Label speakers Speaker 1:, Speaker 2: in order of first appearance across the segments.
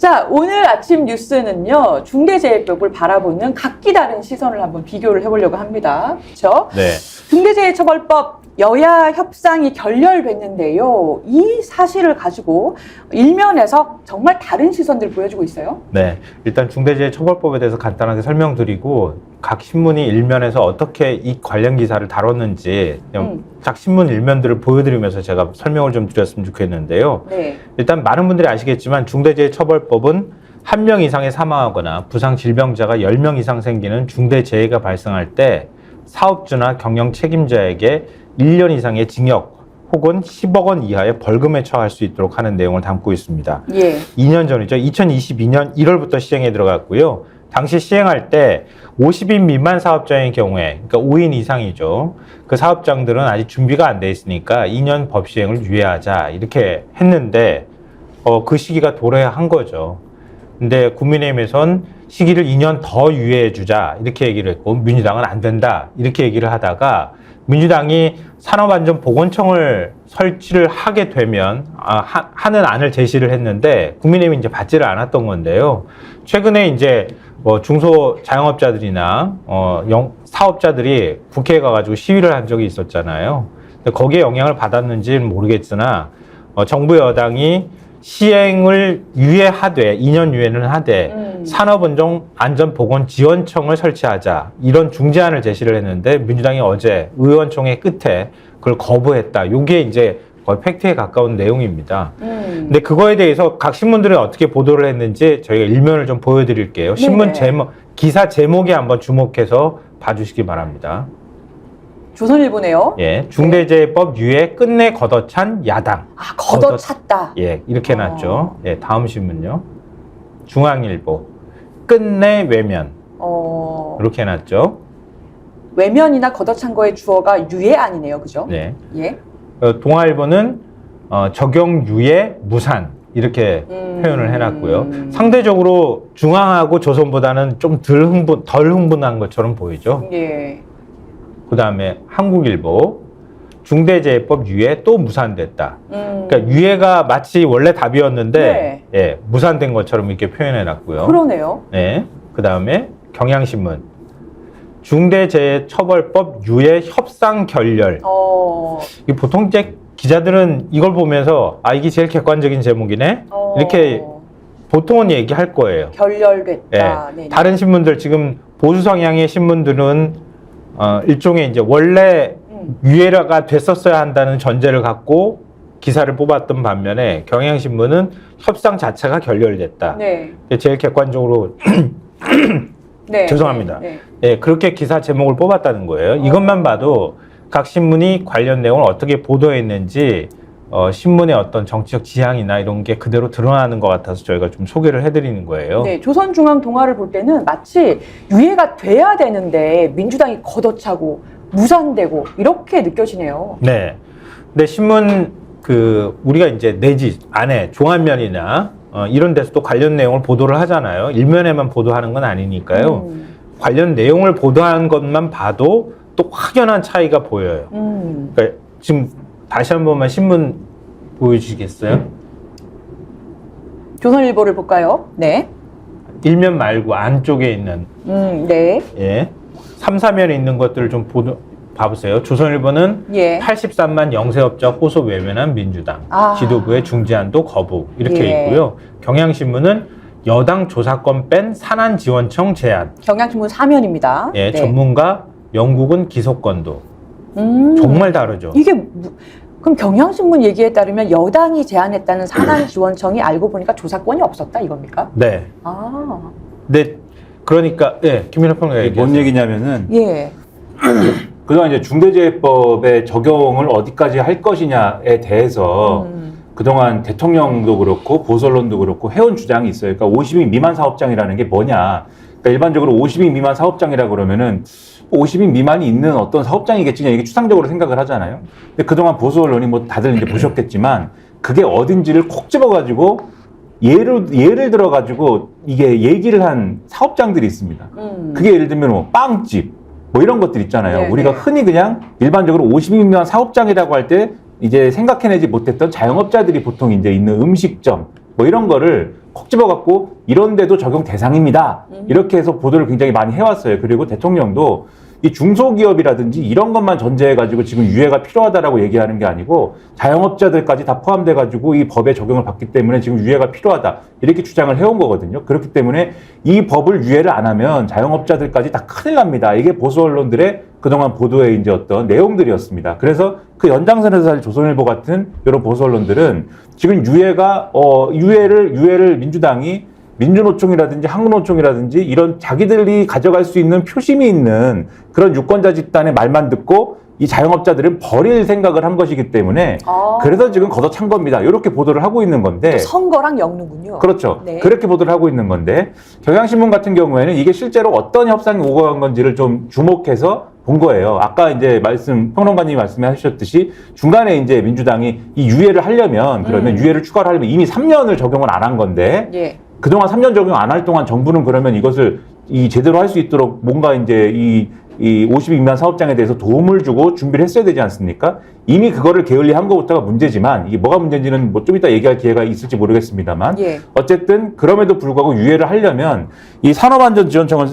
Speaker 1: 자, 오늘 아침 뉴스는요, 중대재해법을 바라보는 각기 다른 시선을 한번 비교를 해보려고 합니다. 그렇죠?
Speaker 2: 네.
Speaker 1: 중대재해처벌법 여야 협상이 결렬됐는데요. 이 사실을 가지고 일면에서 정말 다른 시선들을 보여주고 있어요.
Speaker 2: 네. 일단 중대재해처벌법에 대해서 간단하게 설명드리고 각 신문이 일면에서 어떻게 이 관련 기사를 다뤘는지 각 신문 일면들을 보여드리면서 제가 설명을 좀 드렸으면 좋겠는데요.
Speaker 1: 네.
Speaker 2: 일단 많은 분들이 아시겠지만 중대재해처벌법은 1명 이상이 사망하거나 부상 질병자가 10명 이상 생기는 중대재해가 발생할 때 사업주나 경영 책임자에게 1년 이상의 징역 혹은 10억 원 이하의 벌금에 처할 수 있도록 하는 내용을 담고 있습니다.
Speaker 1: 예.
Speaker 2: 2년 전이죠. 2022년 1월부터 시행에 들어갔고요. 당시 시행할 때 50인 미만 사업장의 경우에, 그러니까 5인 이상이죠. 그 사업장들은 아직 준비가 안 돼 있으니까 2년 법 시행을 유예하자 이렇게 했는데 그 시기가 도래한 거죠. 근데 국민의힘에선 시기를 2년 더 유예해 주자 이렇게 얘기를 했고 민주당은 안 된다 이렇게 얘기를 하다가 민주당이 산업안전보건청을 설치를 하게 되면 하는 안을 제시를 했는데 국민의힘이 이제 받지를 않았던 건데요. 최근에 이제 중소자영업자들이나 사업자들이 국회에 가가지고 시위를 한 적이 있었잖아요. 근데 거기에 영향을 받았는지는 모르겠으나 정부 여당이 시행을 유예하되 2년 유예는 하되 산업안전보건지원청을 설치하자 이런 중재안을 제시를 했는데 민주당이 어제 의원총회 끝에 그걸 거부했다. 이게 이제 거의 팩트에 가까운 내용입니다. 근데 그거에 대해서 각 신문들은 어떻게 보도를 했는지 저희가 일면을 좀 보여드릴게요. 신문 제목, 기사 제목에 한번 주목해서 봐주시기 바랍니다.
Speaker 1: 조선일보네요.
Speaker 2: 예, 중대재해법 유예 끝내 걷어찬 야당.
Speaker 1: 아, 걷어찼다.
Speaker 2: 예, 이렇게 놨죠. 예, 다음 신문요. 중앙일보. 끝내 외면. 이렇게 놨죠.
Speaker 1: 외면이나 걷어찬 거의 주어가 유예안이네요. 그죠?
Speaker 2: 네.
Speaker 1: 예.
Speaker 2: 동아일보는 적용 유예 무산. 이렇게 표현을 해놨고요. 상대적으로 중앙하고 조선보다는 좀 덜 흥분한 것처럼 보이죠.
Speaker 1: 예.
Speaker 2: 그 다음에 한국일보 중대재해법 유예 또 무산됐다. 그러니까 유예가 마치 원래 답이었는데 예, 무산된 것처럼 이렇게 표현해놨고요.
Speaker 1: 그러네요.
Speaker 2: 네. 그 다음에 경향신문 중대재해처벌법 유예 협상 결렬. 이 보통 이제 기자들은 이걸 보면서 이게 제일 객관적인 제목이네. 이렇게 보통은 얘기할 거예요.
Speaker 1: 결렬됐다.
Speaker 2: 네. 다른 신문들 지금 보수 성향의 신문들은 일종의 이제 원래 유예가 됐었어야 한다는 전제를 갖고 기사를 뽑았던 반면에 경향신문은 협상 자체가 결렬됐다.
Speaker 1: 네.
Speaker 2: 제일 객관적으로
Speaker 1: 네.
Speaker 2: 죄송합니다.
Speaker 1: 네.
Speaker 2: 예, 그렇게 기사 제목을 뽑았다는 거예요. 이것만 봐도 각 신문이 관련 내용을 어떻게 보도했는지 신문의 어떤 정치적 지향이나 이런 게 그대로 드러나는 것 같아서 저희가 좀 소개를 해드리는 거예요.
Speaker 1: 네, 조선중앙 동아를 볼 때는 마치 유예가 돼야 되는데 민주당이 걷어차고 무산되고 이렇게 느껴지네요.
Speaker 2: 네. 근데 신문 우리가 이제 내지 안에 종합면이나 이런 데서도 관련 내용을 보도를 하잖아요. 일면에만 보도하는 건 아니니까요. 관련 내용을 보도한 것만 봐도 또 확연한 차이가 보여요. 그러니까 지금 다시 한 번만 신문 보여주시겠어요?
Speaker 1: 조선일보를 볼까요? 네.
Speaker 2: 일면 말고 안쪽에 있는
Speaker 1: 네.
Speaker 2: 예. 3, 4면에 있는 것들을 좀 봐보세요. 조선일보는 83만 영세업자 호소 외면한 민주당. 지도부의 중재안도 거부. 이렇게 있고요. 경향신문은 여당 조사권 뺀 산안지원청 제안.
Speaker 1: 경향신문 4면입니다.
Speaker 2: 예, 전문가 영국은 기소권도. 정말 다르죠.
Speaker 1: 이게 그럼 경향신문 얘기에 따르면 여당이 제안했다는 산안지원청이 알고 보니까 조사권이 없었다 이겁니까?
Speaker 2: 네. 네. 그러니까 김민하 평론가
Speaker 3: 이게 뭔 얘기냐면은
Speaker 1: 예.
Speaker 3: 그동안 이제 중대재해법의 적용을 어디까지 할 것이냐에 대해서 그동안 대통령도 그렇고 보수언론도 그렇고 해온 주장이 있어요. 그러니까 50인 미만 사업장이라는 게 뭐냐. 그러니까 일반적으로 50인 미만 사업장이라 그러면은 50인 미만이 있는 어떤 사업장이겠지, 이게 추상적으로 생각을 하잖아요. 근데 그동안 보수 언론이 뭐 다들 이제 보셨겠지만 그게 어딘지를 콕 집어가지고 예를 들어가지고 이게 얘기를 한 사업장들이 있습니다. 그게 예를 들면 뭐 빵집 뭐 이런 것들 있잖아요. 우리가 흔히 그냥 일반적으로 50인 미만 사업장이라고 할 때 이제 생각해내지 못했던 자영업자들이 보통 이제 있는 음식점 뭐 이런 거를 콕 집어갖고 이런 데도 적용 대상입니다. 이렇게 해서 보도를 굉장히 많이 해왔어요. 그리고 대통령도 이 중소기업이라든지 이런 것만 전제해가지고 지금 유예가 필요하다라고 얘기하는 게 아니고 자영업자들까지 다 포함돼가지고 이 법에 적용을 받기 때문에 지금 유예가 필요하다. 이렇게 주장을 해온 거거든요. 그렇기 때문에 이 법을 유예를 안 하면 자영업자들까지 다 큰일 납니다. 이게 보수 언론들의 그동안 보도의 이제 어떤 내용들이었습니다. 그래서 그 연장선에서 사실 조선일보 같은 이런 보수 언론들은 지금 유예를 민주당이 민주노총이라든지 한국노총이라든지 이런 자기들이 가져갈 수 있는 표심이 있는 그런 유권자 집단의 말만 듣고 이 자영업자들은 버릴 생각을 한 것이기 때문에 그래서 지금 걷어찬 겁니다. 이렇게 보도를 하고 있는 건데.
Speaker 1: 선거랑 엮는군요.
Speaker 3: 그렇죠.
Speaker 1: 네.
Speaker 3: 그렇게 보도를 하고 있는 건데 경향신문 같은 경우에는 이게 실제로 어떤 협상이 오고 간 건지를 좀 주목해서 본 거예요. 아까 이제 평론가님이 말씀하셨듯이 중간에 이제 민주당이 이 유예를 하려면 그러면 유예를 추가를 하려면 이미 3년을 적용을 안 한 건데
Speaker 1: 예.
Speaker 3: 그동안 3년 적용 안 할 동안 정부는 그러면 이것을 제대로 할 수 있도록 뭔가 이제 이 50인 미만 사업장에 대해서 도움을 주고 준비를 했어야 되지 않습니까? 이미 그거를 게을리한 것부터가 문제지만 이게 뭐가 문제인지는 뭐 좀 이따 얘기할 기회가 있을지 모르겠습니다만
Speaker 1: 예.
Speaker 3: 어쨌든 그럼에도 불구하고 유예를 하려면 이 산업안전지원청을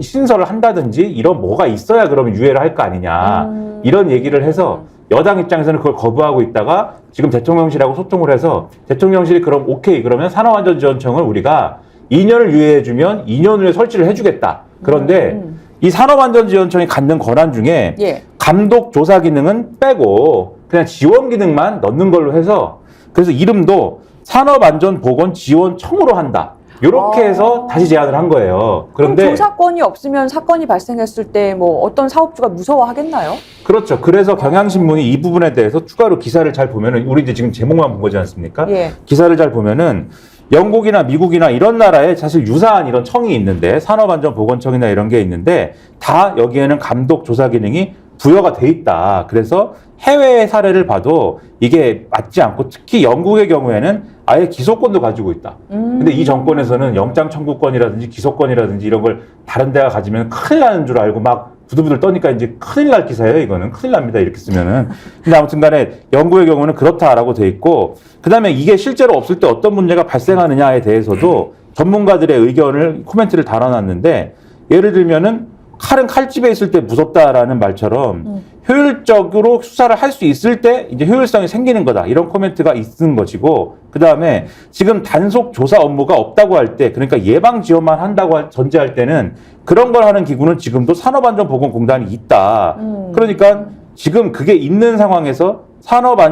Speaker 3: 신설을 한다든지 이런 뭐가 있어야 그러면 유예를 할 거 아니냐 이런 얘기를 해서 여당 입장에서는 그걸 거부하고 있다가 지금 대통령실하고 소통을 해서 대통령실이 그럼 오케이 그러면 산업안전지원청을 우리가 2년을 유예해주면 2년 후에 설치를 해주겠다. 그런데 이 산업안전지원청이 갖는 권한 중에
Speaker 1: 예.
Speaker 3: 감독 조사 기능은 빼고 그냥 지원 기능만 넣는 걸로 해서 그래서 이름도 산업안전보건지원청으로 한다. 이렇게 해서 다시 제안을 한 거예요. 그런데
Speaker 1: 그럼 조사권이 없으면 사건이 발생했을 때 뭐 어떤 사업주가 무서워하겠나요?
Speaker 3: 그렇죠. 그래서 경향신문이 이 부분에 대해서 추가로 기사를 잘 보면은 우리 이제 지금 제목만 본 거지 않습니까?
Speaker 1: 예.
Speaker 3: 기사를 잘 보면은 영국이나 미국이나 이런 나라에 사실 유사한 이런 청이 있는데 산업안전보건청이나 이런 게 있는데 다 여기에는 감독 조사 기능이 부여가 돼 있다. 그래서 해외 사례를 봐도 이게 맞지 않고 특히 영국의 경우에는 아예 기소권도 가지고 있다. 근데 이 정권에서는 영장 청구권이라든지 기소권이라든지 이런 걸 다른 데가 가지면 큰일 나는 줄 알고 막 부들부들 떠니까 이제 큰일 날 기사예요. 이거는 큰일 납니다. 이렇게 쓰면은. 근데 아무튼 간에 영국의 경우는 그렇다라고 돼 있고 그다음에 이게 실제로 없을 때 어떤 문제가 발생하느냐에 대해서도 전문가들의 의견을 코멘트를 달아놨는데 예를 들면은 칼은 칼집에 있을 때 무섭다라는 말처럼 효율적으로 수사를 할 수 있을 때 이제 효율성이 생기는 거다. 이런 코멘트가 있는 것이고 그 다음에 지금 단속 조사 업무가 없다고 할 때 그러니까 예방 지원만 한다고 전제할 때는 그런 걸 하는 기구는 지금도 산업안전보건공단이 있다. 그러니까 지금 그게 있는 상황에서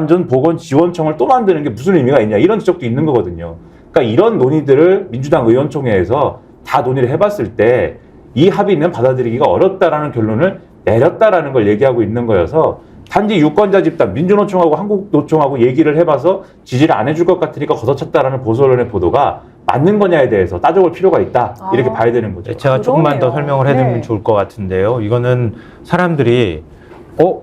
Speaker 3: 산업안전보건지원청을 또 만드는 게 무슨 의미가 있냐 이런 지적도 있는 거거든요. 그러니까 이런 논의들을 민주당 의원총회에서 다 논의를 해봤을 때 이 합의는 받아들이기가 어렵다라는 결론을 내렸다라는 걸 얘기하고 있는 거여서 단지 유권자 집단 민주노총하고 한국노총하고 얘기를 해봐서 지지를 안 해줄 것 같으니까 걷어찼다라는 보수 언론의 보도가 맞는 거냐에 대해서 따져볼 필요가 있다 이렇게 봐야 되는 거죠.
Speaker 2: 제가 조금만 더
Speaker 1: 그러네요.
Speaker 2: 설명을 해드리면
Speaker 1: 네.
Speaker 2: 좋을 것 같은데요. 이거는 사람들이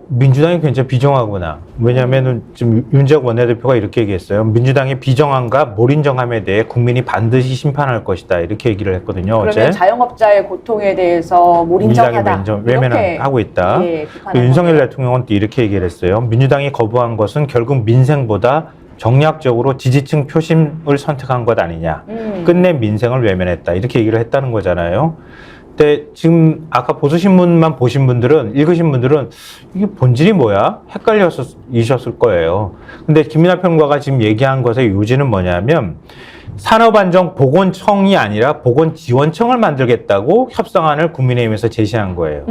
Speaker 2: 민주당이 굉장히 비정하구나. 왜냐하면 지금 윤재욱 원내대표가 이렇게 얘기했어요. 민주당의 비정함과 몰인정함에 대해 국민이 반드시 심판할 것이다. 이렇게 얘기를 했거든요.
Speaker 1: 그러면
Speaker 2: 어제.
Speaker 1: 자영업자의 고통에 대해서 몰인정하다.
Speaker 2: 외면하고 있다.
Speaker 1: 예,
Speaker 2: 또 윤석열 대통령은 또 이렇게 얘기를 했어요. 민주당이 거부한 것은 결국 민생보다 정략적으로 지지층 표심을 선택한 것 아니냐. 끝내 민생을 외면했다. 이렇게 얘기를 했다는 거잖아요. 근데 지금 아까 보수신문만 보신 분들은 읽으신 분들은 이게 본질이 뭐야? 헷갈리셨을 거예요. 근데 김민하 평론가가 지금 얘기한 것의 요지는 뭐냐면 산업안전보건청이 아니라 보건지원청을 만들겠다고 협상안을 국민의힘에서 제시한 거예요.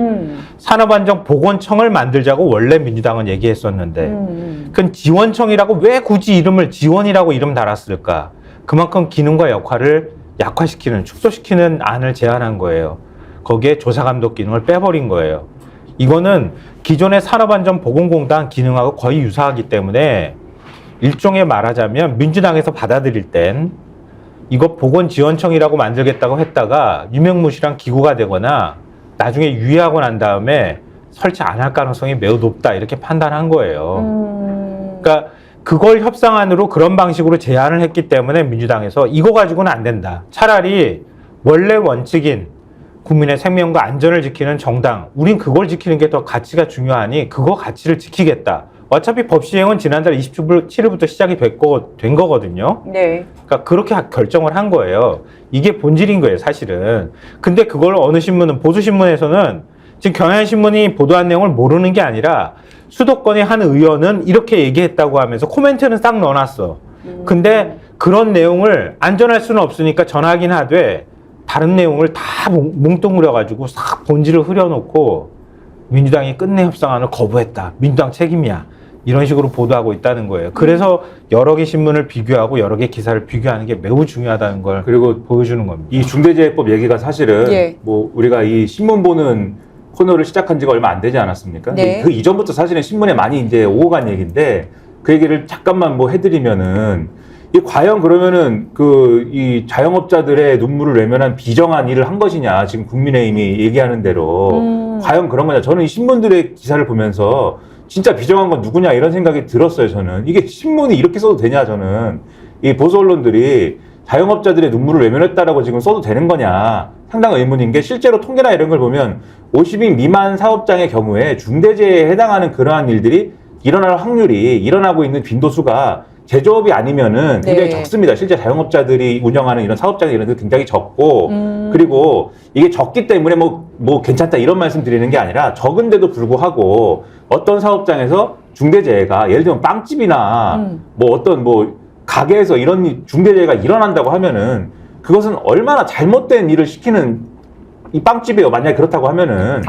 Speaker 2: 산업안전보건청을 만들자고 원래 민주당은 얘기했었는데 그건 지원청이라고 왜 굳이 이름을 지원이라고 이름 달았을까? 그만큼 기능과 역할을 약화시키는, 축소시키는 안을 제안한 거예요. 거기에 조사감독 기능을 빼버린 거예요. 이거는 기존의 산업안전보건공단 기능하고 거의 유사하기 때문에 일종의 말하자면 민주당에서 받아들일 땐 이거 보건지원청이라고 만들겠다고 했다가 유명무실한 기구가 되거나 나중에 유예하고 난 다음에 설치 안 할 가능성이 매우 높다 이렇게 판단한 거예요. 그러니까 그걸 협상안으로 그런 방식으로 제안을 했기 때문에 민주당에서 이거 가지고는 안 된다. 차라리 원래 원칙인 국민의 생명과 안전을 지키는 정당, 우린 그걸 지키는 게 더 가치가 중요하니 그거 가치를 지키겠다. 어차피 법 시행은 지난달 27일부터 시작이 된 거거든요.
Speaker 1: 네.
Speaker 2: 그러니까 그렇게 결정을 한 거예요. 이게 본질인 거예요, 사실은. 근데 그걸 어느 신문은, 보수신문에서는 지금 경향신문이 보도한 내용을 모르는 게 아니라 수도권의 한 의원은 이렇게 얘기했다고 하면서 코멘트는 싹 넣어놨어. 근데 그런 내용을 안전할 수는 없으니까 전하긴 하되 다른 내용을 다 뭉뚱그려가지고 싹 본질을 흐려놓고 민주당이 끝내 협상안을 거부했다. 민주당 책임이야. 이런 식으로 보도하고 있다는 거예요. 그래서 여러 개 신문을 비교하고 여러 개 기사를 비교하는 게 매우 중요하다는 걸
Speaker 3: 그리고
Speaker 2: 보여주는 겁니다.
Speaker 3: 이 중대재해법 얘기가 사실은
Speaker 1: 예.
Speaker 3: 뭐 우리가 이 신문 보는 코너를 시작한 지가 얼마 안 되지 않았습니까?
Speaker 1: 네.
Speaker 3: 그 이전부터 사실은 신문에 많이 이제 오고 간 얘기인데 그 얘기를 잠깐만 뭐 해드리면은 이 과연 그러면은 그 이 자영업자들의 눈물을 외면한 비정한 일을 한 것이냐 지금 국민의힘이 얘기하는 대로 과연 그런 거냐 저는 이 신문들의 기사를 보면서 진짜 비정한 건 누구냐 이런 생각이 들었어요. 저는 이게 신문이 이렇게 써도 되냐 저는 이 보수 언론들이 자영업자들의 눈물을 외면했다라고 지금 써도 되는 거냐 상당히 의문인 게 실제로 통계나 이런 걸 보면 50인 미만 사업장의 경우에 중대재해에 해당하는 그러한 일들이 일어날 확률이 일어나고 있는 빈도수가 제조업이 아니면은 굉장히
Speaker 1: 네.
Speaker 3: 적습니다. 실제 자영업자들이 운영하는 이런 사업장이 이런 데 굉장히 적고 그리고 이게 적기 때문에 뭐 괜찮다 이런 말씀 드리는 게 아니라 적은데도 불구하고 어떤 사업장에서 중대재해가 예를 들면 빵집이나 뭐 어떤 뭐 가게에서 이런 중대재해가 일어난다고 하면은 그것은 얼마나 잘못된 일을 시키는 이 빵집이에요. 만약에 그렇다고 하면은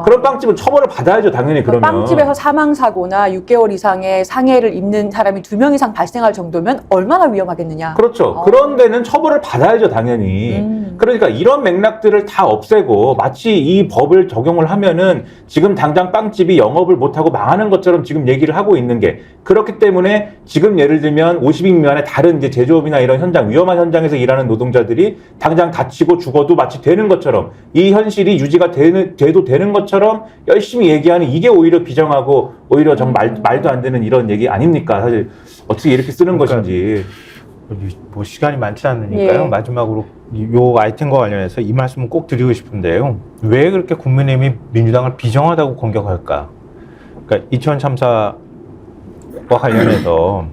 Speaker 3: 그런 빵집은 처벌을 받아야죠. 당연히 그러면.
Speaker 1: 빵집에서 사망사고나 6개월 이상의 상해를 입는 사람이 2명 이상 발생할 정도면 얼마나 위험하겠느냐.
Speaker 3: 그렇죠. 그런 데는 처벌을 받아야죠. 당연히. 그러니까 이런 맥락들을 다 없애고 마치 이 법을 적용을 하면은 지금 당장 빵집이 영업을 못하고 망하는 것처럼 지금 얘기를 하고 있는 게 그렇기 때문에 지금 예를 들면 50인 미만의 다른 이제 제조업이나 이런 현장, 위험한 현장에서 일하는 노동자들이 당장 다치고 죽어도 마치 되는 것처럼 이 현실이 유지가 돼도 되는 것처럼 열심히 얘기하는 이게 오히려 비정하고 오히려 정말 말도 안 되는 이런 얘기 아닙니까? 사실 어떻게 이렇게 쓰는 것인지.
Speaker 2: 뭐 시간이 많지 않으니까요.
Speaker 1: 예.
Speaker 2: 마지막으로 요 아이템과 관련해서 이 말씀을 꼭 드리고 싶은데요. 왜 그렇게 국민의힘이 민주당을 비정하다고 공격할까? 그러니까 이천 참사와 관련해서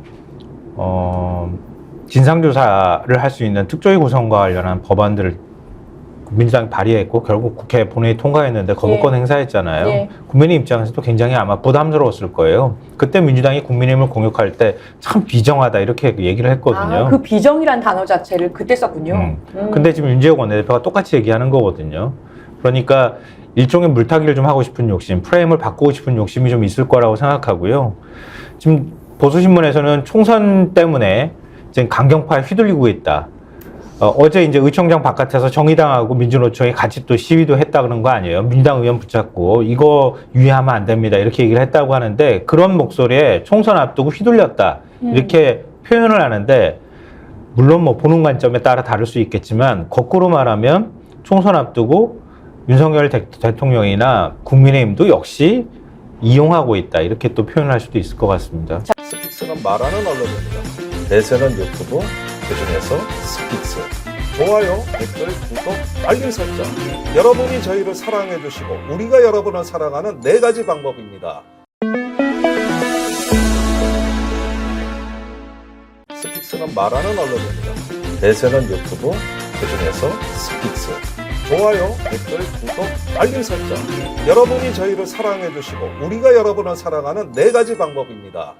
Speaker 2: 진상조사를 할 수 있는 특조위 구성과 관련한 법안들을 민주당이 발의했고 결국 국회 본회의 통과했는데 거부권
Speaker 1: 예.
Speaker 2: 행사했잖아요.
Speaker 1: 예.
Speaker 2: 국민의 입장에서도 굉장히 아마 부담스러웠을 거예요. 그때 민주당이 국민의힘을 공격할 때 참 비정하다 이렇게 얘기를 했거든요.
Speaker 1: 그 비정이란 단어 자체를 그때 썼군요.
Speaker 2: 근데 지금 윤재욱 원내대표가 똑같이 얘기하는 거거든요. 그러니까 일종의 물타기를 좀 하고 싶은 욕심, 프레임을 바꾸고 싶은 욕심이 좀 있을 거라고 생각하고요. 지금 보수신문에서는 총선 때문에 지금 강경파에 휘둘리고 있다. 어제 이제 의총장 바깥에서 정의당하고 민주노총이 같이 또 시위도 했다 그런 거 아니에요. 민주당 의원 붙잡고 이거 유예하면 안 됩니다. 이렇게 얘기를 했다고 하는데 그런 목소리에 총선 앞두고 휘둘렸다. 이렇게 표현을 하는데 물론 뭐 보는 관점에 따라 다를 수 있겠지만 거꾸로 말하면 총선 앞두고 윤석열 대통령이나 국민의힘도 역시 이용하고 있다. 이렇게 또 표현할 수도 있을 것 같습니다.
Speaker 4: 스픽스는 말하는 언론입니다. 대세는 유튜브, 그중에서 스픽스. 좋아요, 댓글, 구독, 알림 설정. 여러분이 저희를 사랑해 주시고 우리가 여러분을 사랑하는 4가지 방법입니다. 스픽스는 말하는 언론입니다. 대세는 유튜브, 그중에서 스픽스. 좋아요, 댓글, 구독, 알림 설정. 여러분이 저희를 사랑해 주시고 우리가 여러분을 사랑하는 4가지 방법입니다.